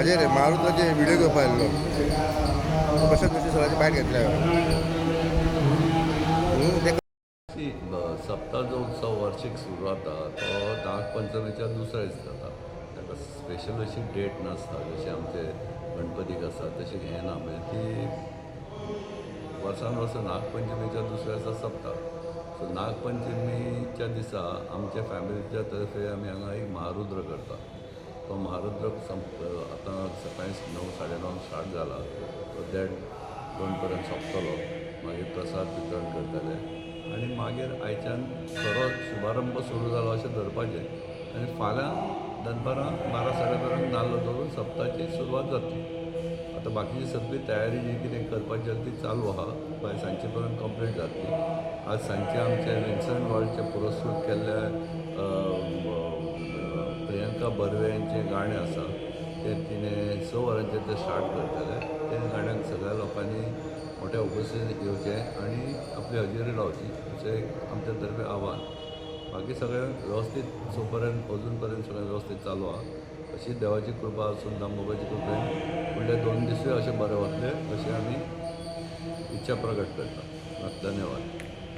अजय रे मारुताचे video घेवपा आयल्लो कशा कशी सगळ्याची बायट घेतल्या सप्ताह जो उत्सव वार्षिक सुरू जाता तो नागपंचमीच्या दुसऱ्या दीस जाता ताका स्पेशल अशी डेट नासता जशी आमचे गणपतीक आसा तशी हें ना म्हणजे ती वर्सान वर्स नागपंचमीच्या दुसऱ्या दिसा सोंपता. सो नागपंचमीच्या दिसा आमच्या फॅमिलीच्या तर्फे आमी हांगा एक महारुद्र करता. तो महारुद्र आतां सकाळी 9-9:30 स्टार्ट जाला सो दॅट 2 पर्यंत सोंपतलो. मागीर प्रसाद वितरण करतले आनी मागीर आयच्यान खरो शुभारंभ सुरू जालो अशें धरपाचें आनी फाल्यां दनपारां 12-12:30 नाल्ल दवरून सप्ताची सुरवात जातली. आतां बाकीची सगळी तयारी जी कितें करपाची आसा ती चालू आहा. फाल्यां सांजे पर्यंत कंप्लीट जातली. आज सांजचे आमचे विन्संट वॉल्डचे पुरस्कृत केल्ले प्रियंका बर्वे यांचें गाणें आसा तें तिणें 6 वरांचेर ते स्टार्ट करतले. त्या गाण्याक सगळ्या लोकांनी मोठ्या उपस्थितीत येवचें आनी आपली हजेरी लावची अशें आमच्या तर्फे आव्हान. बाकी सगळें वेवस्थीत सो पर्यंत अजून पर्यंत सगळें वेवस्थीत चालू आहा. अशी देवाची कृपा आसून दामोबाची कृपेन फुडले 2 दिसूय अशें बरें वतले अशें आमी इच्छा प्रकट करता. धन्यवाद.